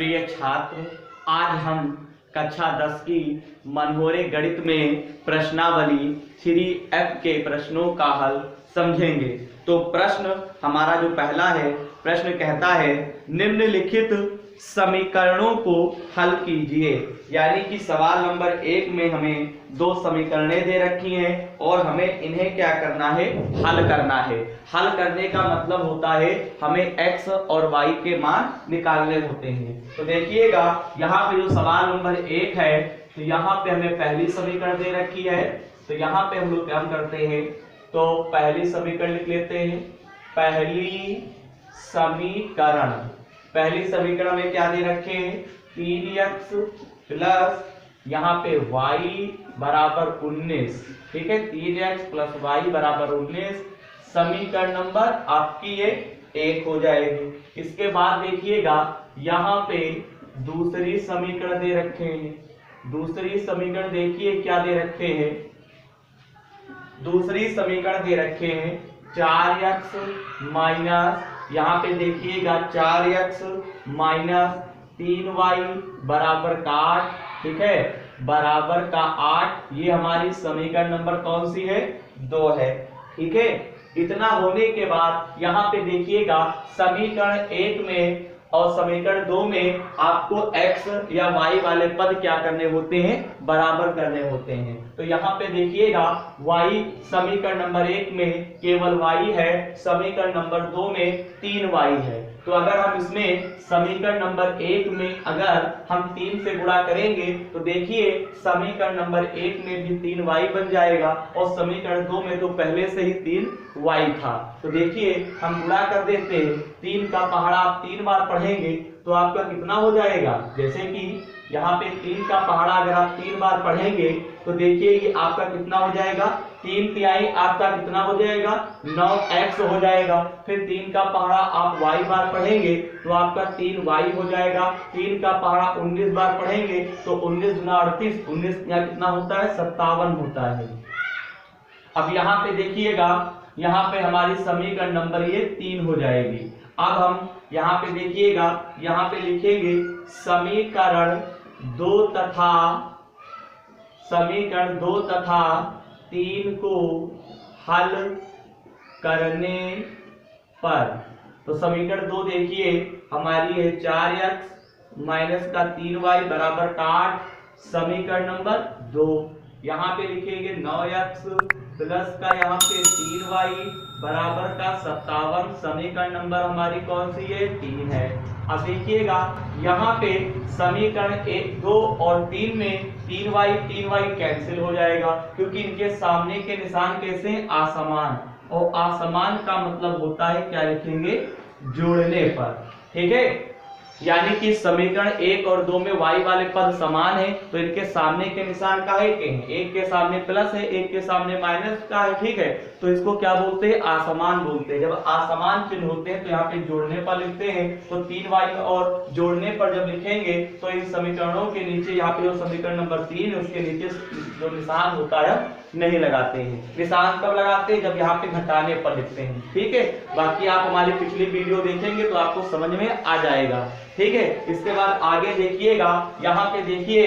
प्रिय छात्र, आज हम कक्षा 10 की मनमोहरे गणित में प्रश्नावली 3F के प्रश्नों का हल समझेंगे। तो प्रश्न हमारा जो पहला है, प्रश्न कहता है निम्नलिखित समीकरणों को हल कीजिए। यानी कि सवाल नंबर 1 में हमें दो समीकरणें दे रखी हैं और हमें इन्हें क्या करना है, हल करना है। हल करने का मतलब होता है हमें x और y के मान निकालने होते हैं। तो देखिएगा यहाँ पे जो सवाल नंबर 1 है, तो यहाँ पे हमें पहली समीकरण दे रखी है। तो यहाँ पे हम लोग क्या करते हैं, तो पहली समीकरण लिख लेते हैं। पहली समीकरण में क्या दे रखे हैं, 3x प्लस यहाँ पे y बराबर 19। ठीक है, 3x प्लस y बराबर 19 समीकरण नंबर आपकी ये 1 हो जाएगी। इसके बाद देखिएगा यहाँ पे दूसरी समीकरण दे रखे हैं। दूसरी समीकरण देखिए क्या दे रखे हैं, दूसरी समीकरण दे रखे हैं 4x माइनस, यहाँ पे देखिएगा 4x माइनस 3y बराबर का 8। ठीक है, बराबर का 8। ये हमारी समीकरण नंबर कौन सी है, 2 है। ठीक है, इतना होने के बाद यहाँ पे देखिएगा समीकरण 1 में और समीकरण 2 में आपको x या y वाले पद क्या करने होते हैं, बराबर करने होते हैं। तो यहाँ पे देखिएगा y समीकरण नंबर 1 में केवल y है, समीकरण नंबर 2 में 3y है। तो अगर हम इसमें समीकरण नंबर 1 में अगर हम 3 से गुणा करेंगे तो देखिए समीकरण नंबर 1 में भी 3y बन जाएगा और समीकरण 2 में तो पहले से ही 3y था। तो देखिए हम गुणा कर देते हैं, 3 का पहाड़ा आप 3 बार पढ़ेंगे तो आपका कितना हो जाएगा, जैसे कि यहाँ पे 3 का पहाड़ा अगर आप 3 बार पढ़ेंगे तो देखिए कि आपका कितना हो जाएगा, 3 तिहाई आपका कितना हो जाएगा, 9x हो जाएगा। फिर 3 का पहाड़ा आप y बार पढ़ेंगे तो आपका 3y हो जाएगा। 3 का पहाड़ा 19 बार पढ़ेंगे तो 19 गुना 38, 19 यहाँ कितना होता है, 57 होता है। अब यहाँ पे देखिएगा, यहाँ पे हमारी समीकरण नंबर ये 3 हो जाएगी। अब हम यहाँ पे देखिएगा, यहाँ पे लिखेंगे समीकरण 2 तथा 3 को हल करने पर, तो समीकरण 2 देखिए हमारी है 4x माइनस का 3y बराबर का 8, समीकरण नंबर 2। यहाँ पे लिखेंगे 9x प्लस का यहाँ पे 3y बराबर का 57, समीकरण नंबर हमारी कौन सी है, 3 है। अब देखिएगा यहाँ पे समीकरण 1, 2 और 3 में 3y कैंसिल हो जाएगा क्योंकि इनके सामने के निशान कैसे हैं, असमान, और असमान का मतलब होता है क्या लिखेंगे, जोड़ने पर। ठीक है, यानी कि समीकरण 1 और 2 में y वाले पद समान है तो इनके सामने के निशान का है के हैं, एक के सामने प्लस है, एक के सामने माइनस का है। ठीक है, तो इसको क्या बोलते हैं, असमान बोलते हैं। जब असमान चिन्ह होते हैं तो यहाँ पे जोड़ने पर लिखते हैं, तो 3y और जोड़ने पर जब लिखेंगे तो इन समीकरणों के नीचे यहाँ पे जो समीकरण नंबर 3 है उसके नीचे जो निशान होता है नहीं लगाते हैं। निशान कब लगाते हैं, जब यहाँ पे घटाने पर लिखते हैं। ठीक है, बाकी आप हमारी पिछली वीडियो देखेंगे तो आपको समझ में आ जाएगा। ठीक है, इसके बाद आगे देखिएगा, यहाँ पे देखिए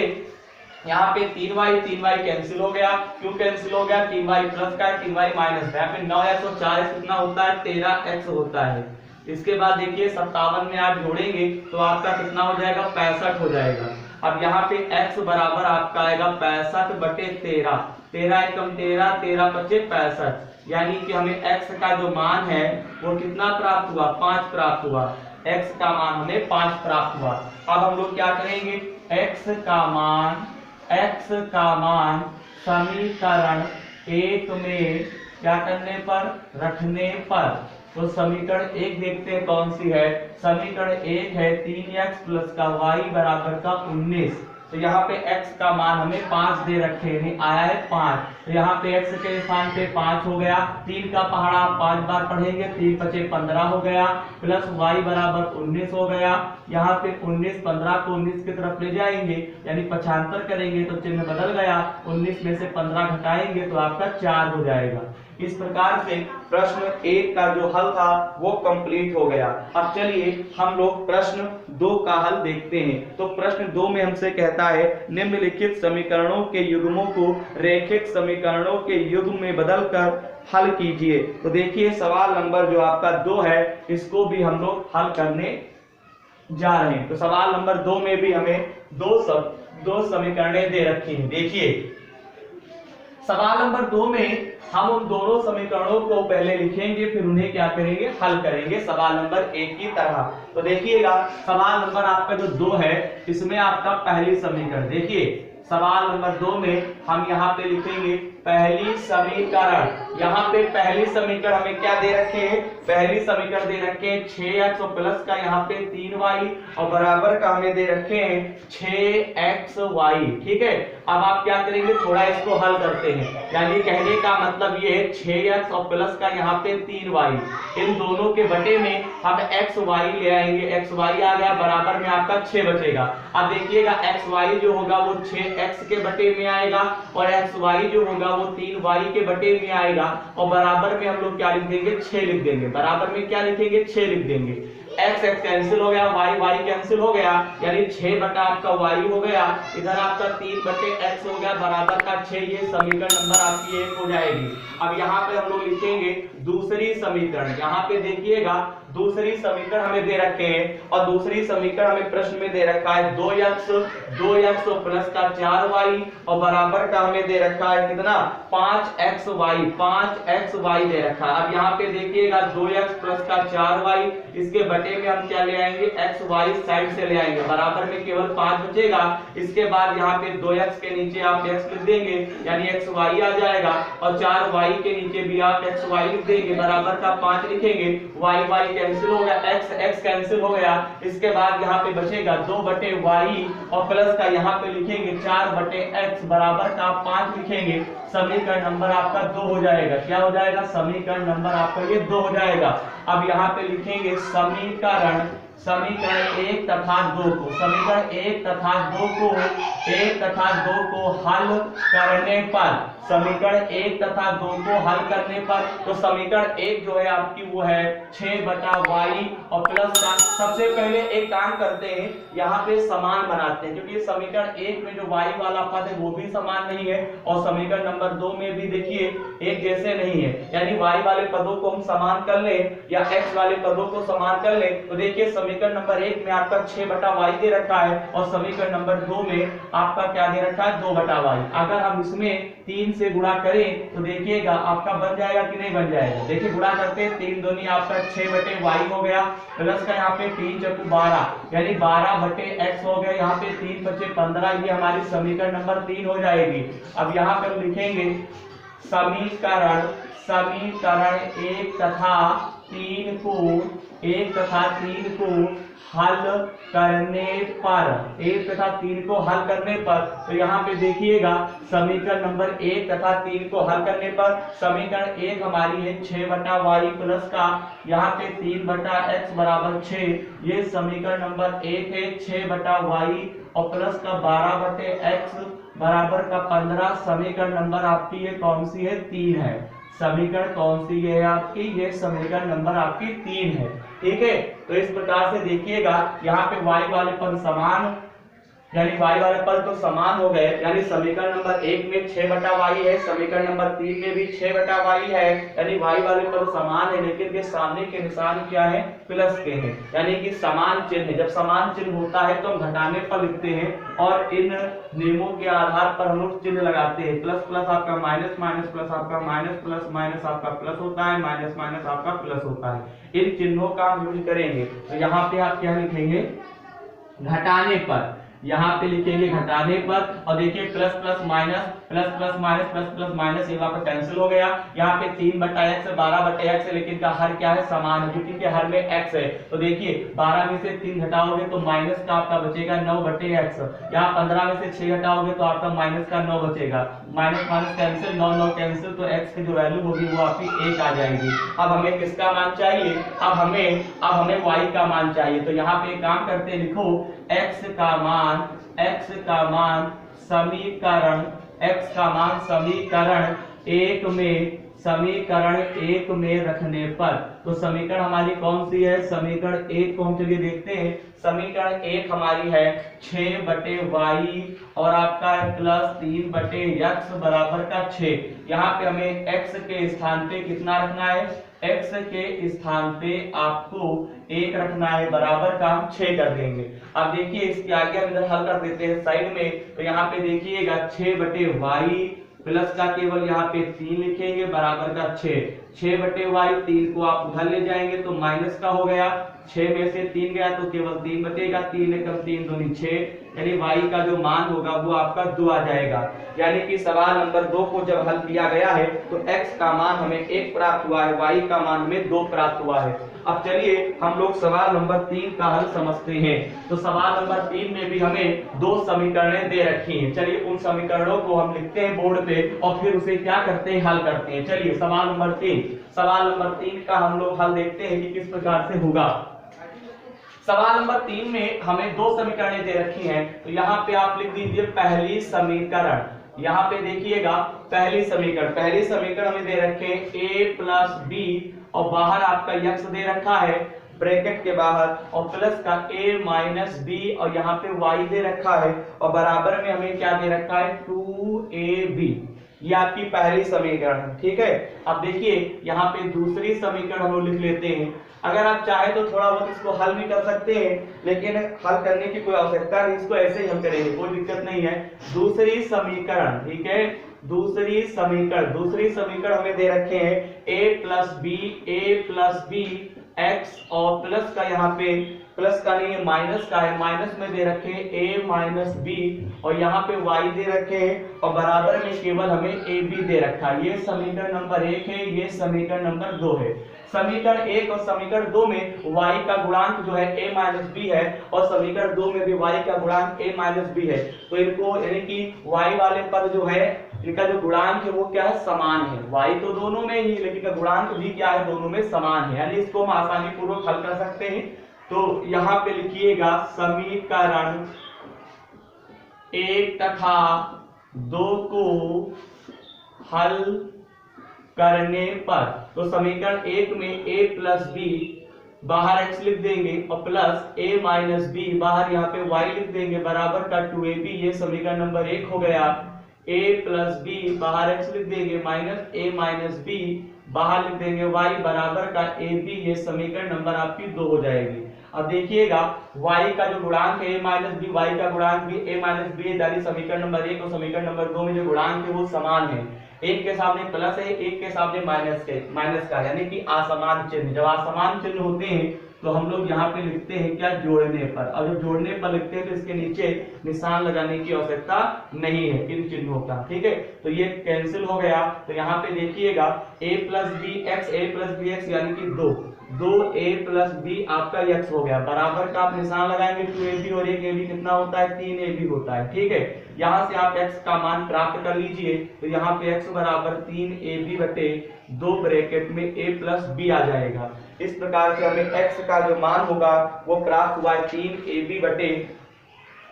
यहाँ पे 3y कैंसिल हो गया। क्यों कैंसिल हो गया, 3y प्लस का है, 3y माइनस का है। यहाँ पे 9x और 4x कितना होता है, 13x होता है। इसके बाद देखिए 57 में आप जोड़ेंगे तो आपका कितना हो जाएगा, 65 हो जाएगा। अब यहाँ पे x बराबर आपका आएगा 65/13, 13 एकम 13, 13 पचे 65, यानी कि हमें x का जो मान है वो कितना प्राप्त हुआ, 5 प्राप्त हुआ। x का मान हमें 5 प्राप्त हुआ। अब हम लोग क्या करेंगे, x का मान समीकरण 1 में क्या करने पर, रखने पर, तो समीकरण 1 देखते हैं कौन सी है। समीकरण 1 है 3x प्लस का y बराबर का 19। तो यहाँ पे x का मान हमें 5 दे रखे हैं, आया है 5, तो यहाँ पे x के स्थान पे 5 हो गया। 3 का पहाड़ा 5 बार पढ़ेंगे, 3 पचे 15 हो गया, प्लस y बराबर 19 हो गया। यहाँ पे 19, 15 को 19 की तरफ ले जाएंगे यानी 75 करेंगे तो चिन्ह बदल गया, 19 में से 15 घटाएंगे तो आपका 4 हो जाएगा। इस प्रकार से प्रश्न 1 का जो हल था वो कंप्लीट हो गया। अब चलिए हम लोग प्रश्न 2 का हल देखते हैं। तो प्रश्न 2 में हमसे कहता है निम्नलिखित समीकरणों के युग्मों को रैखिक समीकरणों के युग्म में बदलकर हल कीजिए। तो देखिए सवाल नंबर जो आपका 2 है इसको भी हम लोग हल करने जा रहे हैं। तो सवाल नंबर 2 में भी हमें दो समीकरणें दे रखी हैं। देखिए सवाल नंबर 2 में हम उन दोनों समीकरणों को पहले लिखेंगे, फिर उन्हें क्या करेंगे, हल करेंगे सवाल नंबर 1 की तरह। तो देखिएगा सवाल नंबर आपका जो 2 है इसमें आपका पहली समीकरण, देखिए सवाल नंबर 2 में हम यहाँ पे लिखेंगे पहली समीकरण। यहाँ पे पहली समीकरण हमें क्या दे रखे हैं, पहली समीकरण दे रखे हैं 6x और प्लस का यहाँ पे 3y और बराबर का हमें दे रखे हैं 6xy। ठीक है, अब आप क्या करेंगे, थोड़ा इसको हल करते हैं। यानी कहने का मतलब ये है 6x और प्लस का यहाँ पे 3y, इन दोनों के बटे में हम xy ले आएंगे। xy आ गया, बराबर में आपका 6 बचेगा। अब देखिएगा xy जो होगा वो 6x के बटे में आएगा और xy जो होगा वो 3y के बटे में आएगा और बराबर में हम लोग क्या लिख देंगे, 6 लिख देंगे। बराबर में क्या लिखेंगे, 6 लिख देंगे। x x कैंसिल हो गया, y y कैंसिल हो गया, यानी 6 बटा आपका y हो गया, इधर आपका 3 बटे x हो गया, बराबर का 6। ये समीकरण नंबर आपकी 1 हो जाएगी। अब यहाँ पे हम लोग लिखेंगे दूसरी समीकरण। यहाँ पे देखिएगा दूसरी समीकरण हमें दे रखे हैं और दूसरी समीकरण हमें प्रश्न में दे रखा है 2x प्लस का 4y और बराबर का हमें दे रखा है कितना, 5xy दे रखा है। अब यहाँ पे देखिएगा 2x प्लस का 4y, इसके बटे में हम क्या ले आएंगे, xy साइड से ले आएंगे, बराबर में केवल 5 बचेगा। इसके बाद यहाँ पे 2x के नीचे आप x लिख देंगे यानी xy आ जाएगा और 4y के नीचे भी आप xy लिख देंगे, बराबर का 5 लिखेंगे। y कैंसिल हो गया, x कैंसिल हो गया। इसके बाद यहाँ पे बचेगा 2 बटे y और प्लस का यहाँ पे लिखेंगे 4 बटे x, बराबर का 5 लिखेंगे। समीकरण नंबर आपका 2 हो जाएगा। क्या हो जाएगा, समीकरण नंबर आपका ये 2 हो जाएगा। अब यहाँ पे लिखेंगे समीकरण 1 तथा 2 को, समीकरण 1 तथा 2 को हल करने पर, समीकरण 1 तथा 2 को हल करने पर, तो समीकरण 1 जो है आपकी वो है 6 बटा y और प्लस का, सबसे पहले एक काम करते हैं यहाँ पे समान बनाते हैं, क्योंकि समीकरण 1 में जो y वाला पद है वो भी समान नहीं है और समीकरण नंबर 2 में भी देखिए एक जैसे नहीं है। यानी y वाले पदों को हम समान कर ले या x वाले पदों को समान कर ले, तो देखिए समीकरण नंबर 1 में आपका 6 बटा y दे रखा है और समीकरण नंबर 2 में आपका क्या दे रखा है, 2 बटा y। अगर हम इसमें 3 से गुणा करें तो देखिएगा आपका बन जाएगा कि नहीं बन जाएगा। देखिए गुणा करते हैं, 3 दूनी आपका 6 बटे y हो गया, प्लस का यहाँ पे 3 चौके 12 यानी 12 बटे x हो गया, यहाँ पे 3 बचे 15, ये हमारी समीकरण नंबर 3 हो जाएगी। अब यहाँ पे हम लिखेंगे समीकरण 1 तथा 3 को हल करने पर, 1 तथा 3 को हल करने पर, तो यहाँ पे देखिएगा समीकरण नंबर 1 तथा 3 को हल करने पर समीकरण 1 हमारी है 6 बटा y प्लस का यहाँ पे 3 बटा x बराबर 6, ये समीकरण नंबर 1 है 6 बटा y और प्लस का 12 बटे x बराबर का 15। समीकरण नंबर आपकी ये कौन सी है, 3 है। समीकरण कौन सी है आपकी, ये समीकरण नंबर आपकी 3 है। ठीक है, तो इस प्रकार से देखिएगा यहाँ पे y वाले पद समान, यानी y वाले पद तो समान हो गए, यानी समीकरण नंबर 1 में 6 बटा y है, समीकरण नंबर 3 में भी 6 बटा y है, यानी y वाले पद समान है, लेकिन ये सामने के निशान क्या है, प्लस के हैं, यानी कि समान चिन्ह है। जब समान चिन्ह होता है तो हम घटाने पर लिखते हैं और इन नियमों के आधार पर हम लोग चिन्ह लगाते हैं। प्लस प्लस आपका माइनस, माइनस प्लस आपका माइनस, प्लस माइनस आपका प्लस होता है, माइनस माइनस आपका प्लस होता है। इन चिन्हों का हम यूज करेंगे। तो यहाँ पे आप क्या लिखेंगे, घटाने पर, यहाँ पे लिखेंगे घटाने पर, और देखिए plus plus minus, plus plus minus, plus plus minus, ये वहां पर कैंसिल हो गया। यहाँ पे 3 बटा x 12 बटे x है, लेकिन का हर क्या है, समान है, क्योंकि के हर में x है। तो देखिए 12 में से 3 घटाओगे तो माइनस का आपका बचेगा 9 बटे x, यहाँ 15 में से 6 घटाओगे तो आपका माइनस का 9 बचेगा, माइनस माइनस कैंसिल, 9 कैंसिल, तो x की जो वैल्यू होगी वो आपकी 1 आ जाएगी। अब हमें किसका मान चाहिए, अब हमें y का मान चाहिए। तो यहाँ पे काम करते, लिखो x का मान समीकरण 1 में समीकरण 1 में रखने पर। तो समीकरण हमारी कौन सी है, समीकरण 1 को हम चलिए देखते हैं। समीकरण 1 हमारी है 6/y और आपका है +3/x बराबर का 6। यहाँ पे हमें x के स्थान पे कितना रखना है, x के स्थान पे आपको 1 रखना है, बराबर का 6 कर देंगे। अब देखिए इसके आगे हम इधर हल कर देते हैं साइड में। तो यहाँ पे देखिएगा 6/y प्लस का केवल यहाँ पे 3 लिखेंगे बराबर का 6। 6/y 3 को आप उधर ले जाएंगे तो माइनस का हो गया, 6 में से 3 गया तो केवल 3 बचेगा, 3 एकम 3 दूनी 6, यानी y का जो मान होगा वो आपका 2 आ जाएगा। यानी कि सवाल नंबर 2 को जब हल किया गया है तो x का मान हमें 1 प्राप्त हुआ है, y का मान हमें 2 प्राप्त हुआ है। अब चलिए हम लोग सवाल नंबर 3 का हल समझते हैं। तो सवाल नंबर 3 में भी हमें 2 समीकरणें दे रखी हैं। चलिए उन समीकरणों को हम लिखते हैं बोर्ड पे और फिर उसे क्या करते हैं, हल करते हैं। चलिए सवाल नंबर 3 का हम लोग हल देखते हैं कि किस प्रकार से होगा। सवाल नंबर 3 में हमें 2 समीकरणें दे रखी हैं। तो यहाँ पे आप लिख दीजिए पहली समीकरण। यहाँ पे देखिएगा पहली समीकरण हमें दे रखे हैं a + b और बाहर आपका x दे रखा है ब्रैकेट के बाहर, और प्लस का a - b और यहाँ पे y दे रखा है, और बराबर में हमें क्या दे रखा है 2ab। ये आपकी पहली समीकरण है, ठीक है। अब देखिए यहाँ पे दूसरी समीकरण हम लोग लिख लेते हैं। अगर आप चाहे तो थोड़ा बहुत इसको हल भी कर सकते हैं, लेकिन हल करने की कोई आवश्यकता नहीं, इसको ऐसे ही हम करेंगे, कोई दिक्कत नहीं है। दूसरी समीकरण, ठीक है, दूसरी समीकरण हमें दे रखे हैं a + b x और प्लस का यहाँ पे प्लस का नहीं है माइनस का है, माइनस में दे रखे हैं a - b और यहाँ पे y दे रखे हैं और बराबर में केवल हमें ab दे रखा है। ये समीकरण नंबर 1 है, ये समीकरण नंबर 2 है। समीकरण 1 और समीकरण 2 में y का गुणांक जो है a - b है और समीकरण 2 में भी y का गुणांक a - b है। तो इनको यानी कि y वाले पद जो है इनका जो गुणांक है वो क्या है, समान है। y तो दोनों में ही, लेकिन गुणांक भी क्या है, दोनों में समान है, यानी इसको हम आसानी पूर्वक हल कर सकते हैं। तो यहाँ पे लिखिएगा समीकरण 1 तथा 2 को हल करने पर। तो समीकरण 1 में a + b बाहर x लिख देंगे और प्लस a - b बाहर यहाँ पे y लिख देंगे बराबर का 2ab। ये समीकरण नंबर 1 हो गया। a + b बाहर x लिख देंगे माइनस a - b बाहर लिख देंगे y बराबर का ab। ये समीकरण नंबर आपकी 2 हो जाएगी। अब देखिएगा y का जो गुणांक है a - b, y का गुणांक भी a - b, यानी समीकरण नंबर 1 और समीकरण नंबर 2 में जो गुणांक है वो समान है। एक के सामने प्लस है, एक के सामने माइनस का, यानी कि असमान चिन्ह। जब असमान चिन्ह होते हैं तो हम लोग यहाँ पे लिखते हैं क्या, जोड़ने पर। और जब जोड़ने पर लिखते हैं तो इसके नीचे निशान लगाने की आवश्यकता नहीं है इन चिन्हों का, ठीक है। तो ये कैंसिल हो गया। तो यहाँ पे देखिएगा a + bx यानी कि 2a + b आपका x हो गया, बराबर का आप निशान लगाएंगे 2ab और 1ab कितना होता है, 3ab होता है, ठीक है। यहाँ से आप x का मान प्राप्त कर लीजिए। तो यहाँ पे x बराबर 3ab/2 ब्रैकेट में a + b आ जाएगा। इस प्रकार से हमें x का जो मान होगा वो प्राप्त हुआ है 3ab/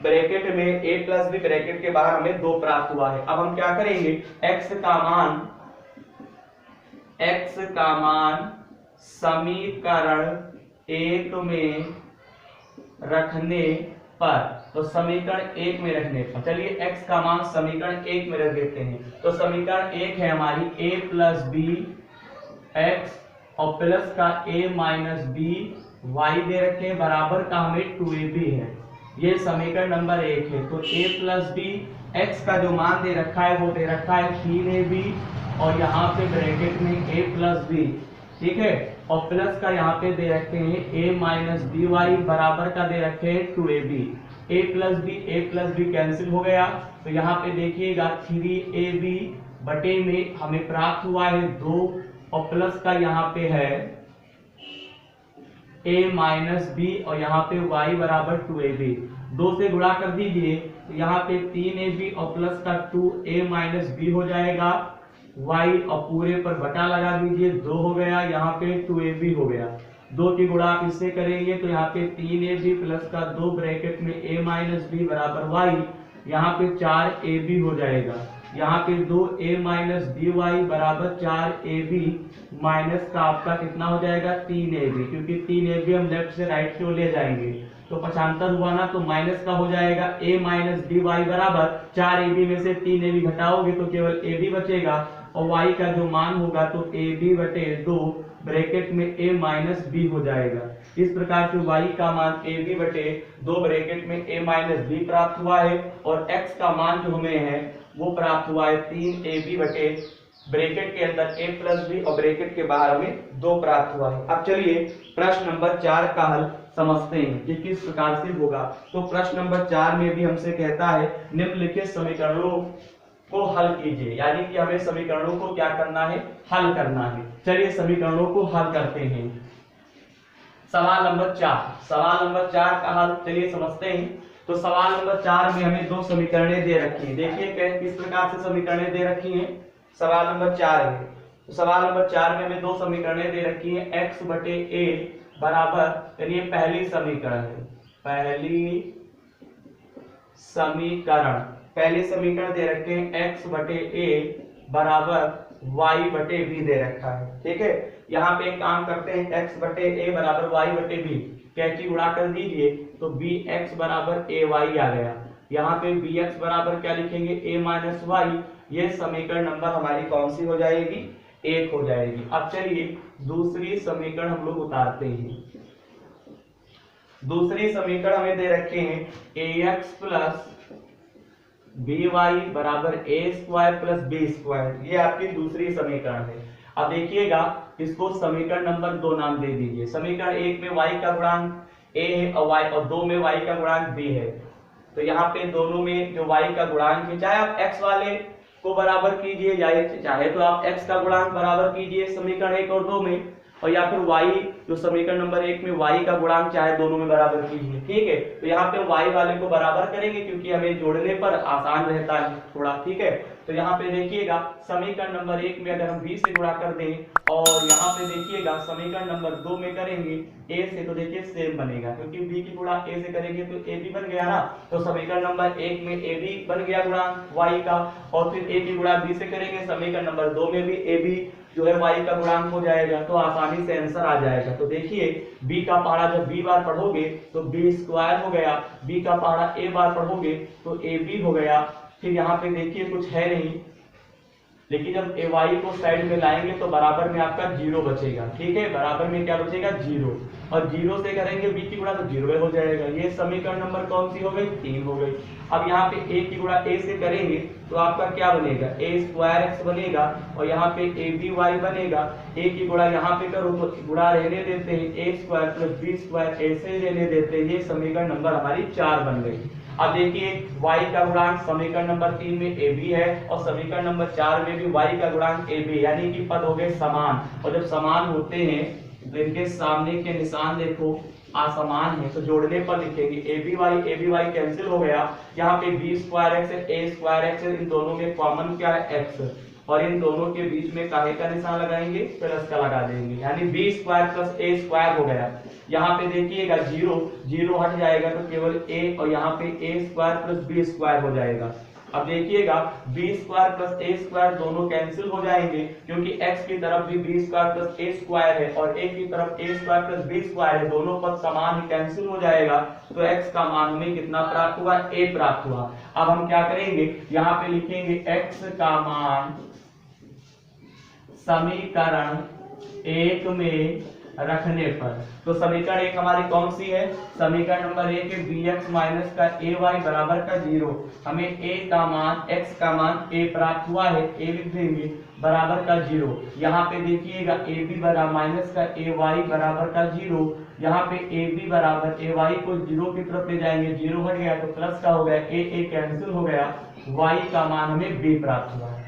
ब्रैकेट में a + b ब्रैकेट के बाहर हमें 2 प्राप्त हुआ है। अब हम क्या करेंगे, x का मान समीकरण 1 में रखने पर। तो समीकरण 1 में रखने पर चलिए x का मान समीकरण 1 में रख देते हैं। तो समीकरण 1 है हमारी a + b x और प्लस का a - b y दे रखे हैं, बराबर का हमें 2ab है। ये समीकरण नंबर 1 है। तो a + b x का जो मान दे रखा है वो दे रखा है 3ab और यहाँ पे ब्रैकेट में a + b, ठीक है, और प्लस का यहाँ पे दे रखे हैं a - by बराबर का दे रखे हैं 2ab। a + b कैंसिल हो गया। तो यहाँ पे देखिएगा 3ab बटे में हमें प्राप्त हुआ है 2 और प्लस का यहाँ पे है a - b और यहाँ पे y बराबर 2ab। 2 से गुणा कर दीजिए तो यहाँ पे 3ab और प्लस का 2a - b हो जाएगा, y और पूरे पर बटा लगा दीजिए, 2 हो गया, यहाँ पे 2ab हो गया। 2 की गुणा आप इससे करेंगे तो यहाँ पे 3ab प्लस का 2 ब्रैकेट में a - b बराबर y, यहाँ पे 4ab हो जाएगा। यहाँ पे 2a माइनस डी वाई बराबर 4ab माइनस का आपका कितना हो जाएगा 3ab, क्योंकि 3ab हम लेफ्ट से राइट की ओर ले जाएंगे तो पक्षांतर हुआ ना, तो माइनस का हो जाएगा a माइनस डी वाई बराबर 4ab में से 3ab घटाओगे तो केवल ab बचेगा और y का जो मान होगा तो ab बटे 2 ब्रैकेट में a माइनस बी हो जाएगा। इस प्रकार से y का मान ab बटे 2 ब्रैकेट में a माइनस बी प्राप्त हुआ है और x का मान जो हमें है वो प्राप्त हुआ है 3ab बटे ब्रैकेट के अंदर a प्लस बी और ब्रैकेट के बाहर हमें 2 प्राप्त हुआ है। अब चलिए प्रश्न नंबर 4 का हल समझते हैं कि किस प्रकार से होगा। तो प्रश्न नंबर 4 में भी हमसे कहता है निम्नलिखित समीकरणों को हल कीजिए, यानी कि हमें समीकरणों को क्या करना है, हल करना है। चलिए समीकरणों को हल करते हैं। सवाल नंबर 4 का हल चलिए समझते हैं। तो सवाल नंबर 4 में हमें 2 समीकरणें दे रखी हैं। देखिए किस प्रकार से समीकरणें दे रखी हैं। सवाल नंबर 4 है, तो सवाल नंबर 4 में हमें 2 समीकरणें दे रखी हैं। x बटे a बराबर, ये पहली समीकरण है, पहली समीकरण दे रखे हैं x बटे a बराबर y बटे b दे रखा है। ठीक है, यहाँ पे एक काम करते हैं, x बटे a बराबर y बटे b कैंची उड़ा कर दीजिए तो bx बराबर ay आ गया। यहाँ पे bx बराबर क्या लिखेंगे, a माइनस वाई। ये समीकरण नंबर हमारी कौन सी हो जाएगी, 1 हो जाएगी। अब चलिए दूसरी समीकरण हम लोग उतारते हैं। दूसरी समीकरण हमें दे रखे हैं ax प्लस by बराबर a square plus b square, ये आपकी दूसरी समीकरण है। अब देखिएगा इसको समीकरण नंबर 2 नाम दे दीजिए। समीकरण 1 में y का गुणांक a है और 2 में y का गुणांक b है। तो यहाँ पे दोनों में जो y का गुणांक है, चाहे आप x वाले को बराबर कीजिए चाहे तो आप x का गुणांक बराबर कीजिए समीकरण 1 और 2 में, और या फिर y जो समीकरण नंबर 1 में y का गुणांक चाहे दोनों में बराबर कीजिए। ठीक है, तो यहाँ पे y वाले को बराबर करेंगे क्योंकि हमें जोड़ने पर आसान रहता है थोड़ा। ठीक है, तो यहाँ पे देखिएगा समीकरण नंबर 1 में अगर हम b से गुणा कर दें और यहाँ पे देखिएगा समीकरण नंबर 2 में करेंगे a से, तो देखिए सेम बनेगा क्योंकि b की गुणा a से करेंगे तो ab बन गया ना। तो समीकरण नंबर 1 में ab बन गया गुणांक y का, और फिर a की गुणा b से करेंगे समीकरण नंबर 2 में भी ab जो है y का गुणांक हो जाएगा, तो आसानी से आंसर आ जाएगा। तो देखिए b का पहाड़ा जब b बार पढ़ोगे तो b स्क्वायर हो गया, b का पहाड़ा a बार पढ़ोगे तो ab हो गया। फिर यहाँ पे देखिए कुछ है नहीं, लेकिन जब ay को साइड में लाएंगे तो बराबर में आपका 0 बचेगा। ठीक है, बराबर में क्या बचेगा 0, और 0 से करेंगे b की गुणा तो 0 हो जाएगा। ये समीकरण नंबर कौन सी हो गई, 3 हो गई। अब यहाँ पे a की गुणा a से करेंगे तो आपका क्या बनेगा, a स्क्वायर x बनेगा, और यहाँ पे aby बनेगा। a की गुणा यहाँ पे करो तो गुणा रहने देते हैं, a square plus b square ऐसे रहने देते हैं। ये समीकरण नंबर हमारी 4 बन गई। अब देखिए y का गुणांक समीकरण नंबर 3 में ab है और समीकरण नंबर 4 में भी y का गुणांक ab, यानी कि पद हो गए समान, और जब समान होते हैं तो इनके सामने के निशान देखो असमान है, तो जोड़ने पर लिखेंगे aby कैंसिल हो गया। यहाँ पे b स्क्वायर एक्स है, a स्क्वायर एक्स है, इन दोनों में कॉमन क्या है x, और इन दोनों के बीच में काहे का निशान लगाएंगे, प्लस का लगा देंगे, यानी b square plus a square हो गया। यहाँ पे देखिएगा 0 हट जाएगा तो केवल a, और यहाँ पे a square plus b square हो जाएगा। अब देखिएगा b square plus a square दोनों कैंसिल हो जाएंगे क्योंकि x की तरफ भी b square plus a square है और a की तरफ a square plus b square है, दोनों पद समान ही कैंसिल हो जाएगा। तो x का मान हमें कितना प्राप्त हुआ, a प्राप्त हुआ। अब हम क्या करेंगे, यहाँ पे लिखेंगे x का मान समीकरण 1 में रखने पर। तो समीकरण 1 हमारी कौन सी है, समीकरण नंबर 1 है bx माइनस का ay बराबर का 0। हमें a का मान x का मान a प्राप्त हुआ है, a लिख देंगे बराबर का 0। यहाँ पे देखिएगा ab बराबर माइनस का ay बराबर का 0। यहाँ पे ab बराबर ay को 0 की तरफ ले जाएंगे, 0 हट गया तो प्लस का हो गया, a कैंसिल हो गया, y का मान हमें b प्राप्त हुआ है।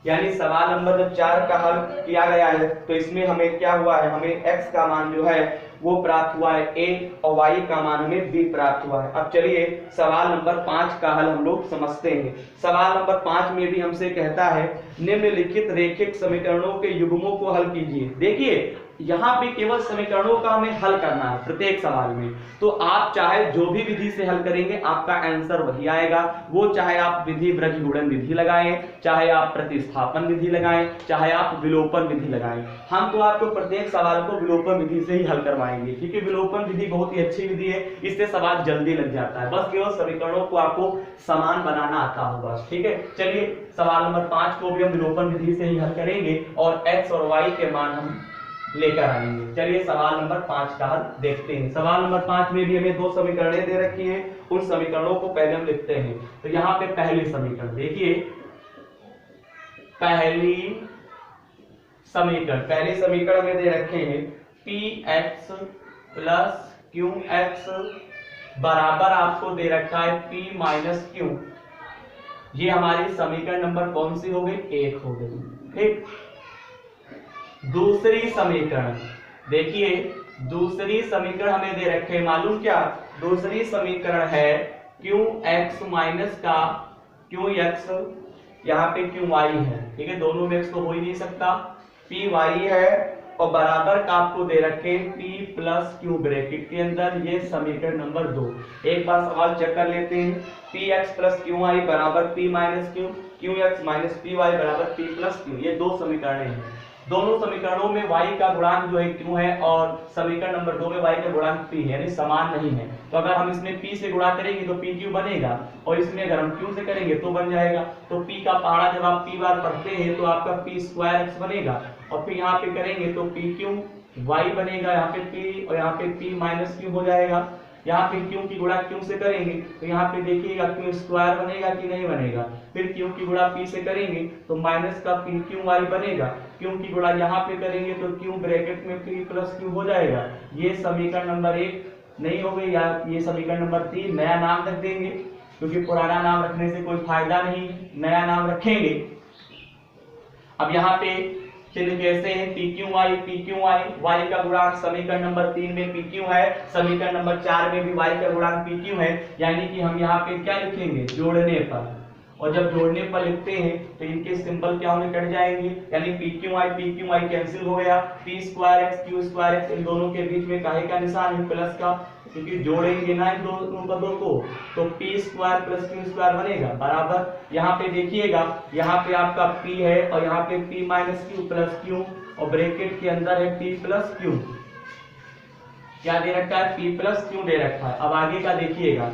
यानी सवाल नंबर जब 4 का हल किया गया है तो इसमें हमें क्या हुआ है, हमें x का मान जो है वो प्राप्त हुआ है a, और y का मान हमें b प्राप्त हुआ है। अब चलिए सवाल नंबर 5 का हल हम लोग समझते हैं। सवाल नंबर 5 में भी हमसे कहता है निम्नलिखित रैखिक समीकरणों के युग्मों को हल कीजिए। देखिए यहाँ पे केवल समीकरणों का हमें हल करना है प्रत्येक सवाल में। तो आप चाहे जो भी विधि से हल करेंगे आपका आंसर वही आएगा। वो चाहे आप विधि ब्रज गुणन विधि लगाएं, चाहे आप प्रतिस्थापन विधि लगाएं, चाहे आप विलोपन विधि लगाएं, हम तो आपको प्रत्येक सवाल को विलोपन विधि से ही हल करवाएंगे, क्योंकि विलोपन विधि बहुत ही अच्छी विधि है, इससे सवाल जल्दी लग जाता है। बस केवल समीकरणों को आपको समान बनाना आता होगा। ठीक है, चलिए सवाल नंबर 5 को भी हम विलोपन विधि से ही हल करेंगे और x और y के मान हम लेकर आएंगे। चलिए सवाल नंबर 5 का हल देखते हैं। सवाल नंबर 5 में भी हमें दो समीकरणें दे रखी हैं, उन समीकरणों को पहले हम लिखते हैं। तो यहाँ पे पहली समीकरण देखिए, पहली समीकरण में दे रखे हैं px प्लस qx बराबर आपको दे रखा है p माइनस q। ये हमारी समीकरण नंबर कौन सी हो गई? 1 हो गई। ठीक, दूसरी समीकरण देखिए, दूसरी समीकरण हमें दे रखे मालूम क्या? दूसरी समीकरण है qx माइनस का qx, यहाँ पे qy है। ठीक है, दोनों में x तो हो ही नहीं सकता, py है और बराबर का आपको दे रखे p प्लस q ब्रैकेट के अंदर। ये समीकरण नंबर 2। एक बार सवाल चेक कर लेते हैं। px प्लस qy बराबर p minus q, qx minus py बराबर p प्लस q। ये दो समीकरण हैं। दोनों समीकरणों में y का गुणांक जो है q है और समीकरण नंबर 2 में y का गुणांक p है, यानी समान नहीं है। तो अगर हम इसमें p से गुणा करेंगे तो pq बनेगा और इसमें अगर हम q से करेंगे तो बन जाएगा। तो p का पहाड़ा जब आप p बार पढ़ते हैं तो आपका p स्क्वायर x बनेगा और फिर यहाँ पे करेंगे तो pq y बनेगा, यहाँ पे p और यहाँ पे p माइनस q हो जाएगा। यहाँ पे q की गुणा q से करेंगे तो यहाँ पे देखिएगा q स्क्वायर बनेगा कि नहीं बनेगा। फिर q की गुणा p से करेंगे तो माइनस का pqy बनेगा। q की गुणा यहाँ पे करेंगे तो q ब्रैकेट में p प्लस q हो जाएगा। ये समीकरण नंबर 1 नहीं हो गई, या ये समीकरण नंबर 3 नया नाम रख देंगे, क्योंकि पुराना नाम रखने से कोई फायदा नहीं, नया नाम रखेंगे। अब यहाँ पे चिन्ह कैसे है? pqy, y का गुणांक समीकरण नंबर 3 में pq है, समीकरण नंबर 4 में भी y का गुणांक pq है, यानी कि हम यहाँ पे क्या लिखेंगे? जोड़ने पर। और जब जोड़ने पर लिखते हैं तो इनके सिंबल क्या होने कट जाएंगे, यानी pqy कैंसिल हो गया, p square x q square x, इन दोनों के बीच में काहे का निशान है? प्लस का, क्योंकि जोड़ेंगे ना इन दोनों पदों को तो p square plus q square बनेगा बराबर। यहाँ पे देखिएगा, यहाँ पे आपका p है और यहाँ पे p minus q plus q और ब्रैकेट के अंदर है p प्लस q। क्या दे रखा है? p प्लस q दे रखा है। अब आगे का देखिएगा,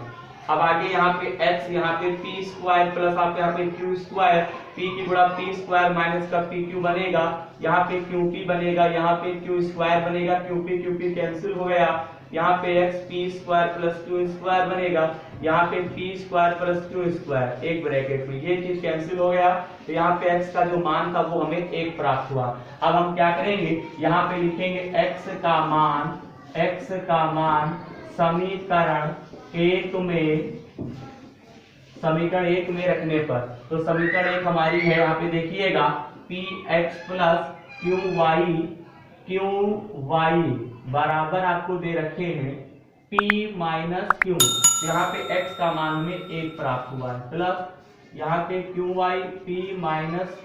अब आगे यहाँ पे x, यहाँ पे p स्क्वायर प्लस आप यहाँ पे q स्क्वायर, p की गुणा p स्क्वायर माइनस का pq बनेगा, यहाँ पे qp बनेगा, यहाँ पे q स्क्वायर बनेगा, qp कैंसिल हो गया, यहाँ पे x p square plus q square बनेगा, यहाँ पे p square plus q square एक ब्रैकेट में, ये चीज कैंसिल हो गया। तो यहाँ पे x का जो मान था वो हमें 1 प्राप्त हुआ। अब हम क्या करेंगे? यहाँ पे लिखेंगे x का मान समीकरण 1 में रखने पर, तो समीकरण 1 हमारी है, यहाँ पे देखिएगा px प्लस qy बराबर आपको दे रखे हैं p माइनस q। यहाँ पे x का मान हमें 1 प्राप्त हुआ है, प्लस यहाँ पे qy p minus q,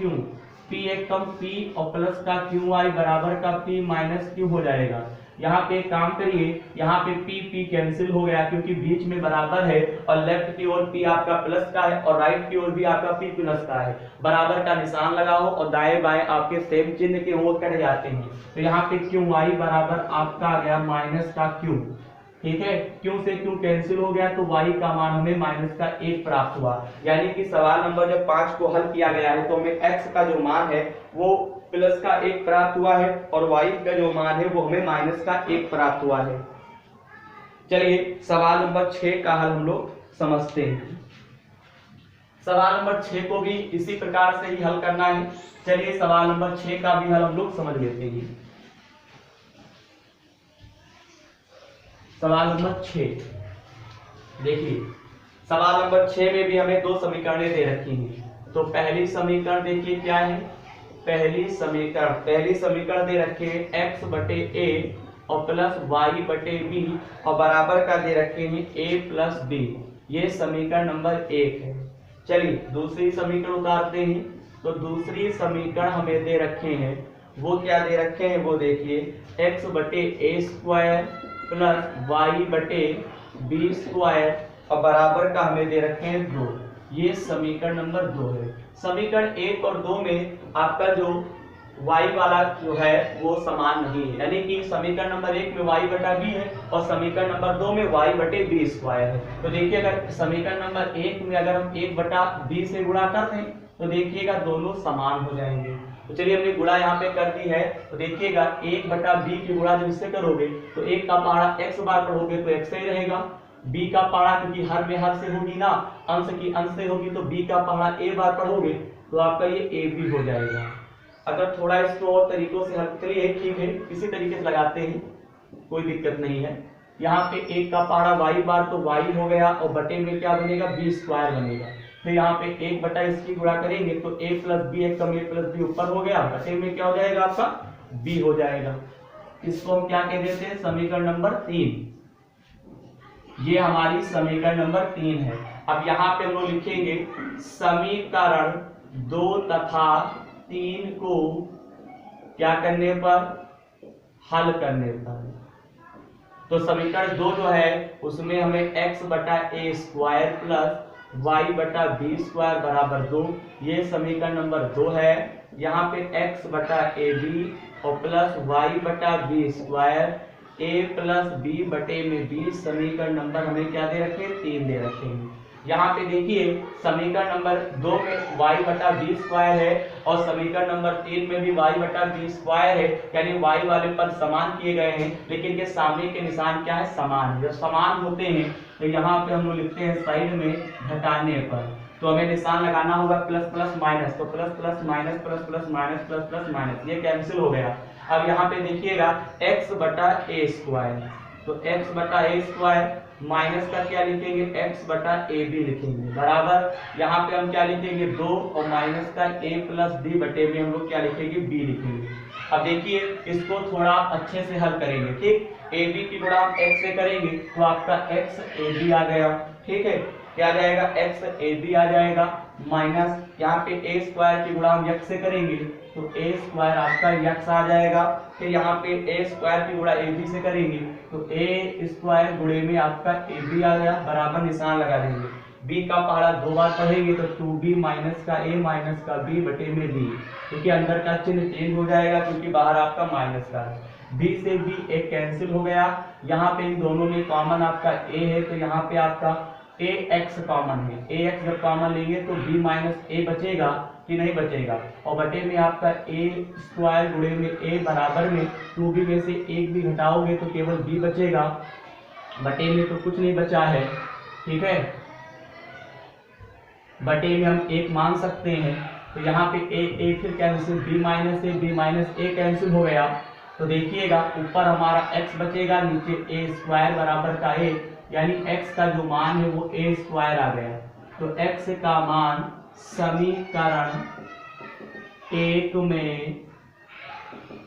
p एक कम p और प्लस का qy बराबर का p माइनस q हो जाएगा। यहाँ पे एक काम करिए, यहाँ पे p कैंसिल हो गया क्योंकि बीच में बराबर है और लेफ्ट की ओर p आपका प्लस का है और राइट की ओर भी आपका p प्लस का है। बराबर का निशान लगाओ और दाएं बाएं आपके सेम चिन्ह के ओर कट जाते हैं। तो यहाँ पे qy बराबर आपका आ गया माइनस का q। ठीक है, q से q कैंसिल हो गया तो y का मान हमें माइनस का 1 प्राप्त हुआ। यानी कि सवाल नंबर जब 5 को हल किया गया है तो हमें x का जो मान है वो प्लस का 1 प्राप्त हुआ है और y का जो मान है वो हमें माइनस का 1 प्राप्त हुआ है। चलिए सवाल नंबर 6 का हल हम लोग समझते हैं। सवाल नंबर 6 को भी इसी प्रकार से ही हल करना है। चलिए सवाल नंबर 6 का भी हल हम लोग समझ लेते हैं। सवाल नंबर 6 देखिए, सवाल नंबर 6 में भी हमें दो समीकरणें दे रखी हैं। तो पहली समीकरण देखिए क्या है, पहली समीकरण दे रखे हैं x बटे a और प्लस y बटे b और बराबर का दे रखे हैं a प्लस b। ये समीकरण नंबर 1 है। चलिए दूसरी समीकरण उतारते हैं। तो दूसरी समीकरण हमें दे रखे हैं वो क्या दे रखे हैं वो देखिए, x बटे ए स्क्वायर प्लस वाई बटे बी स्क्वायर और बराबर का हमें दे रखे हैं 2। ये समीकरण नंबर 2 है। समीकरण 1 और 2 में आपका जो y वाला जो है वो समान नहीं है, यानी कि समीकरण नंबर 1 में y बटा b है और समीकरण नंबर 2 में y बटे बी स्क्वायर है। तो देखिए अगर समीकरण नंबर 1 में अगर हम 1 बटा b से गुणा कर दें तो देखिएगा दोनों समान हो जाएंगे। तो चलिए हमने गुणा यहाँ पे कर दी है। तो देखिएगा 1 बटा बी की गुणा जब इससे करोगे तो 1 का पहाड़ा x बार पढ़ोगे तो x ही रहेगा, b का पहाड़ा क्योंकि हर में हर से होगी ना, अंश की अंश से होगी तो b का पहाड़ा a बार पढ़ोगे तो आपका ये a भी हो जाएगा। अगर थोड़ा इसको और तरीकों से हल, चलिए ठीक है इसी तरीके से लगाते हैं, कोई दिक्कत नहीं है। यहाँ पे 1 का पहाड़ा y बार तो y हो गया और बटे में क्या बनेगा b स्क्वायर बनेगा। फिर यहाँ पे 1 बटा इसकी गुणा करेंगे तो a प्लस बी, एक कम a प्लस बी ऊपर हो गया, बटे में क्या हो जाएगा आपका b हो जाएगा। इसको हम क्या कह देते हैं, समीकरण नंबर 3। ये हमारी समीकरण नंबर 3 है। अब यहाँ पे हम लोग लिखेंगे समीकरण 2 तथा 3 को क्या करने पर, हल करने पर। तो समीकरण 2 जो है उसमें हमें x बटा ए स्क्वायर प्लस y बटा बी स्क्वायर बराबर 2, ये समीकरण नंबर 2 है। यहाँ पे x बटा ए बी और प्लस y बटा b square a plus b बटे में b, समीकरण नंबर हमें क्या दे रखे, 3 दे रखे हैं। यहाँ पे देखिए समीकरण नंबर 2 में y बटा बी स्क्वायर है और समीकरण नंबर 3 में भी y बटा बी स्क्वायर है, यानी y वाले पद समान किए गए हैं, लेकिन के सामने के निशान क्या है, समान। जब समान होते हैं तो यहाँ पे हम लोग लिखते हैं साइड में घटाने पर, तो हमें निशान लगाना होगा प्लस प्लस माइनस, तो plus plus minus plus plus minus plus plus minus, ये कैंसिल हो गया। अब यहाँ पे देखिएगा x बटा ए स्क्वायर, तो x बटा ए स्क्वायर माइनस का क्या लिखेंगे, x बटा ए बी लिखेंगे बराबर, यहाँ पे हम क्या लिखेंगे 2 और माइनस का a प्लस b बटे में हम लोग क्या लिखेंगे b लिखेंगे। अब देखिए इसको थोड़ा अच्छे से हल करेंगे, ठीक। ए बी की गुणा हम x से करेंगे तो आपका x ए बी आ गया, ठीक है, क्या आ जाएगा x ए बी आ जाएगा, माइनस यहाँ पे ए स्क्वायर की गुणा हम x से करेंगे तो ए स्क्वायर आपका x आ जाएगा। फिर यहाँ पे ए स्क्वायर की गुणा ए बी से करेंगे तो ए स्क्वायर गुणे में आपका ए बी आ गया, बराबर निशान लगा देंगे। b का पहाड़ा 2 बार पढ़ेंगे तो 2b माइनस का a माइनस का b बटे में b, क्योंकि अंदर का चिन्ह चेंज हो जाएगा क्योंकि बाहर आपका माइनस का है। b से b एक कैंसिल हो गया, यहाँ पे इन दोनों में कॉमन आपका a है तो यहाँ पे आपका ax कॉमन है, ax जब कॉमन लेंगे तो b माइनस a बचेगा कि नहीं बचेगा, और बटे में आपका a स्क्वायर गुणे में a बराबर में 2b में से एक भी घटाओगे तो केवल b बचेगा, बटे में तो कुछ नहीं बचा है, ठीक है, बटे में हम 1 मान सकते हैं। तो यहाँ पे a फिर cancel, b minus a cancel हो गया, तो देखिएगा ऊपर हमारा x बचेगा, नीचे a स्क्वायर बराबर का a, यानी x का जो मान है वो a स्क्वायर आ गया। तो x का मान समीकरण 1 में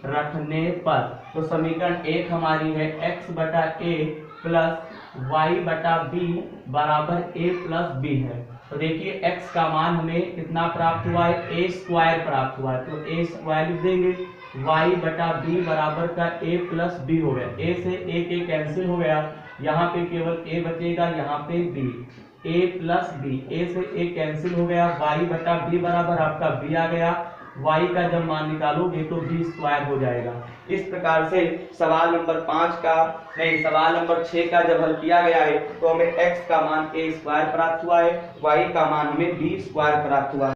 रखने पर, तो समीकरण 1 हमारी है x बटा a प्लस y बटा b बराबर a प्लस b है। तो देखिए x का मान हमें कितना प्राप्त हुआ है, a स्क्वायर प्राप्त हुआ है, तो a स्क्वायर लिख देंगे, y बटा b बराबर का a प्लस b हो गया, a से a कैंसिल हो गया, यहाँ पे केवल a बचेगा, यहाँ पे b, a plus b, a से a कैंसिल हो गया, y बटा b बराबर आपका b आ गया, y का जब मान निकालोगे तो b स्क्वायर हो जाएगा। इस प्रकार से सवाल नंबर 5 का नहीं, सवाल नंबर 6 का जब हल किया गया है तो हमें x का मान a स्क्वायर प्राप्त हुआ है, y का मान हमें b स्क्वायर प्राप्त हुआ है।